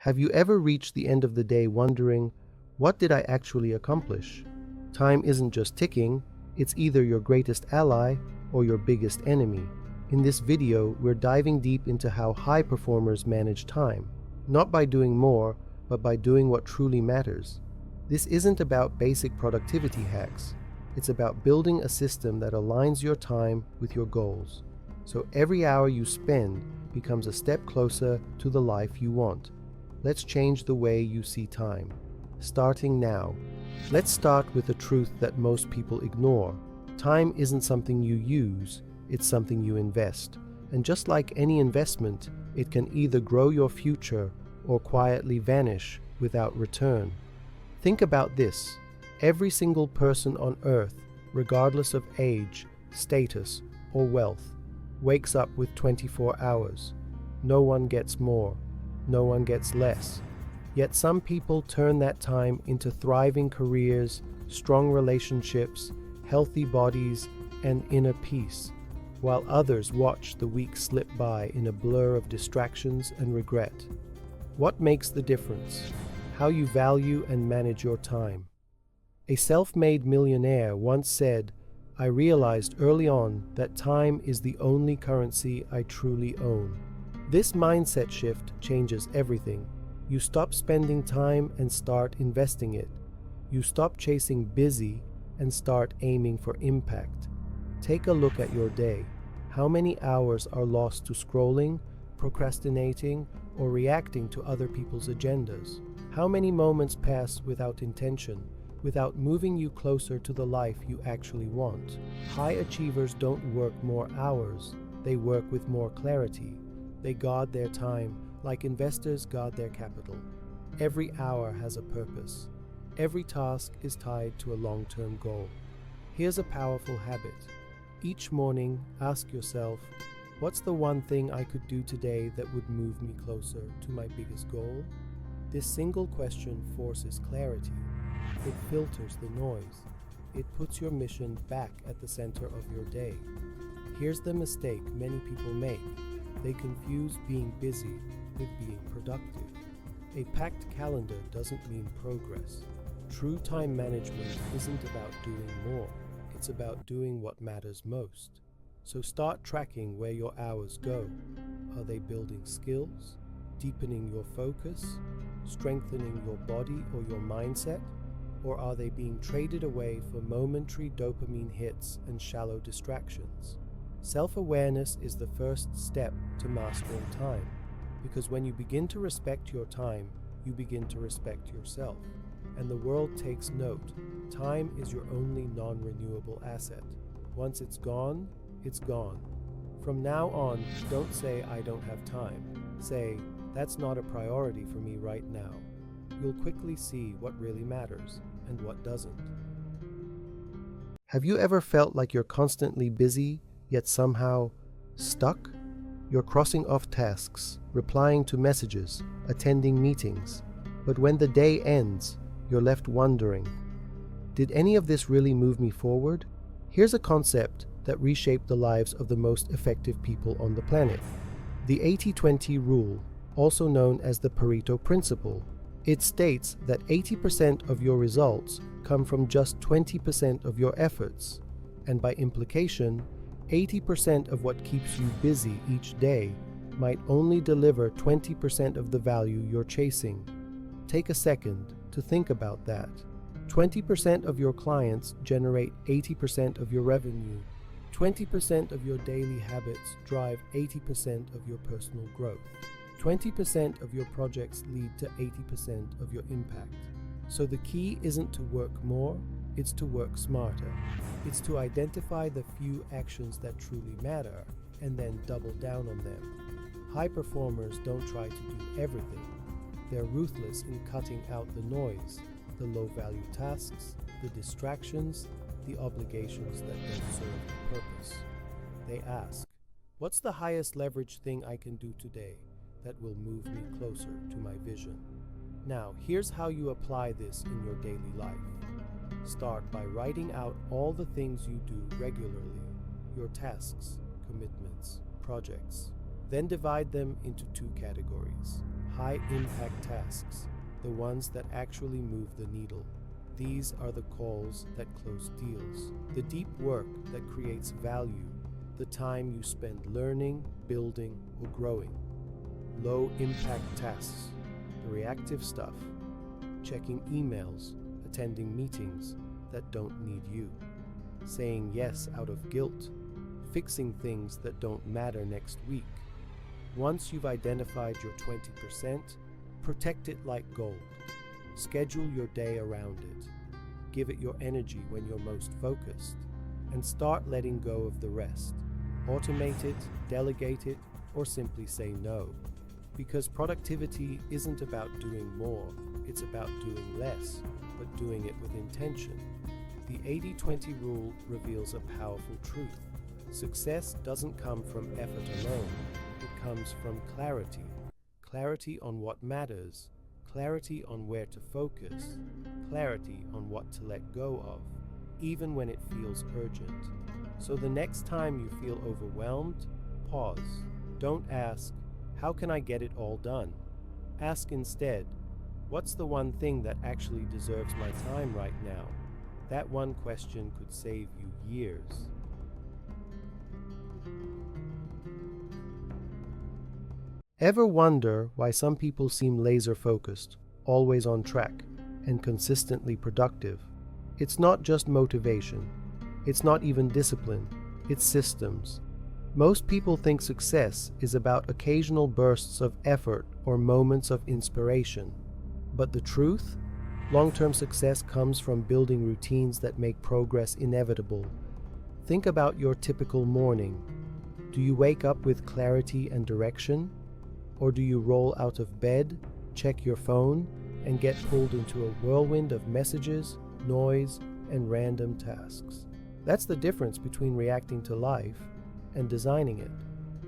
Have you ever reached the end of the day wondering, what did I actually accomplish? Time isn't just ticking, it's either your greatest ally or your biggest enemy. In this video, we're diving deep into how high performers manage time, not by doing more, but by doing what truly matters. This isn't about basic productivity hacks. It's about building a system that aligns your time with your goals, so every hour you spend becomes a step closer to the life you want. Let's change the way you see time, starting now. Let's start with a truth that most people ignore. Time isn't something you use, it's something you invest. And just like any investment, it can either grow your future or quietly vanish without return. Think about this. Every single person on Earth, regardless of age, status, or wealth, wakes up with 24 hours. No one gets more. No one gets less. Yet some people turn that time into thriving careers, strong relationships, healthy bodies, and inner peace, while others watch the week slip by in a blur of distractions and regret. What makes the difference? How you value and manage your time. A self-made millionaire once said, "I realized early on that time is the only currency I truly own." This mindset shift changes everything. You stop spending time and start investing it. You stop chasing busy and start aiming for impact. Take a look at your day. How many hours are lost to scrolling, procrastinating, or reacting to other people's agendas? How many moments pass without intention, without moving you closer to the life you actually want? High achievers don't work more hours, they work with more clarity. They guard their time like investors guard their capital. Every hour has a purpose. Every task is tied to a long-term goal. Here's a powerful habit. Each morning, ask yourself, what's the one thing I could do today that would move me closer to my biggest goal? This single question forces clarity. It filters the noise. It puts your mission back at the center of your day. Here's the mistake many people make. They confuse being busy with being productive. A packed calendar doesn't mean progress. True time management isn't about doing more. It's about doing what matters most. So start tracking where your hours go. Are they building skills, deepening your focus, strengthening your body or your mindset? Or are they being traded away for momentary dopamine hits and shallow distractions? Self-awareness is the first step to mastering time, because when you begin to respect your time, you begin to respect yourself. And the world takes note. Time is your only non-renewable asset. Once it's gone, it's gone. From now on, don't say, "I don't have time." Say, "That's not a priority for me right now." You'll quickly see what really matters and what doesn't. Have you ever felt like you're constantly busy, yet somehow stuck? You're crossing off tasks, replying to messages, attending meetings, but when the day ends, you're left wondering, did any of this really move me forward? Here's a concept that reshaped the lives of the most effective people on the planet. The 80-20 rule, also known as the Pareto principle. It states that 80% of your results come from just 20% of your efforts, and by implication, 80% of what keeps you busy each day might only deliver 20% of the value you're chasing. Take a second to think about that. 20% of your clients generate 80% of your revenue. 20% of your daily habits drive 80% of your personal growth. 20% of your projects lead to 80% of your impact. So the key isn't to work more, it's to work smarter. It's to identify the few actions that truly matter and then double down on them. High performers don't try to do everything. They're ruthless in cutting out the noise, the low-value tasks, the distractions, the obligations that don't serve the purpose. They ask, what's the highest leverage thing I can do today that will move me closer to my vision? Now, here's how you apply this in your daily life. Start by writing out all the things you do regularly, your tasks, commitments, projects. Then divide them into two categories: high-impact tasks, the ones that actually move the needle. These are the calls that close deals, the deep work that creates value, the time you spend learning, building, or growing. Low-impact tasks, the reactive stuff, checking emails, attending meetings that don't need you, saying yes out of guilt, fixing things that don't matter next week. Once you've identified your 20%, protect it like gold. Schedule your day around it. Give it your energy when you're most focused, and start letting go of the rest. Automate it, delegate it, or simply say no. Because productivity isn't about doing more, it's about doing less, but doing it with intention. The 80-20 rule reveals a powerful truth. Success doesn't come from effort alone. It comes from clarity. Clarity on what matters, clarity on where to focus, clarity on what to let go of, even when it feels urgent. So the next time you feel overwhelmed, pause. Don't ask, how can I get it all done? Ask instead, what's the one thing that actually deserves my time right now? That one question could save you years. Ever wonder why some people seem laser-focused, always on track, and consistently productive? It's not just motivation. It's not even discipline. It's systems. Most people think success is about occasional bursts of effort or moments of inspiration. But the truth? Long-term success comes from building routines that make progress inevitable. Think about your typical morning. Do you wake up with clarity and direction? Or do you roll out of bed, check your phone, and get pulled into a whirlwind of messages, noise, and random tasks? That's the difference between reacting to life and designing it.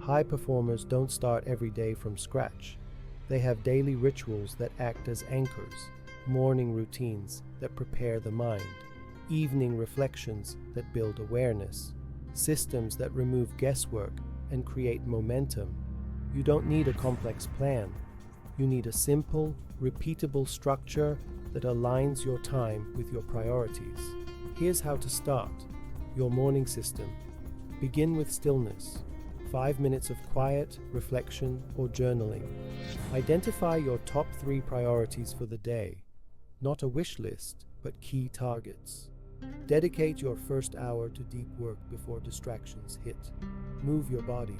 High performers don't start every day from scratch. They have daily rituals that act as anchors, morning routines that prepare the mind, evening reflections that build awareness, systems that remove guesswork and create momentum. You don't need a complex plan. You need a simple, repeatable structure that aligns your time with your priorities. Here's how to start your morning system. Begin with stillness. 5 minutes of quiet, reflection, or journaling. Identify your top 3 priorities for the day. Not a wish list, but key targets. Dedicate your first hour to deep work before distractions hit. Move your body.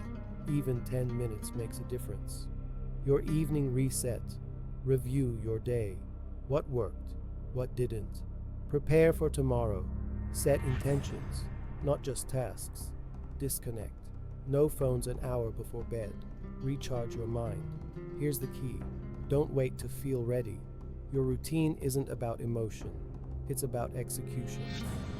Even 10 minutes makes a difference. Your evening reset. Review your day. What worked? What didn't? Prepare for tomorrow. Set intentions, not just tasks. Disconnect. No phones an hour before bed. Recharge your mind. Here's the key. Don't wait to feel ready. Your routine isn't about emotion. It's about execution.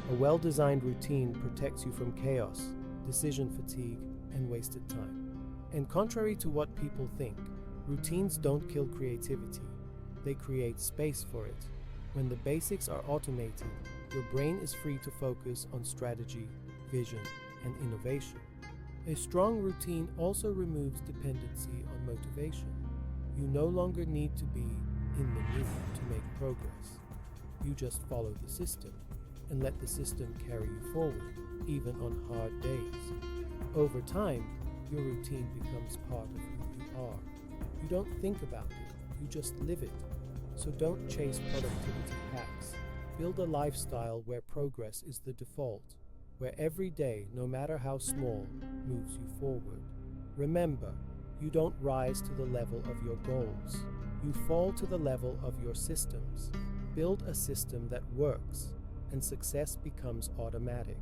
A well-designed routine protects you from chaos, decision fatigue, and wasted time. And contrary to what people think, routines don't kill creativity. They create space for it. When the basics are automated, your brain is free to focus on strategy, vision, and innovation. A strong routine also removes dependency on motivation. You no longer need to be in the mood to make progress. You just follow the system and let the system carry you forward, even on hard days. Over time, your routine becomes part of who you are. You don't think about it, you just live it. So don't chase productivity hacks. Build a lifestyle where progress is the default, where every day, no matter how small, moves you forward. Remember, you don't rise to the level of your goals. You fall to the level of your systems. Build a system that works, and success becomes automatic.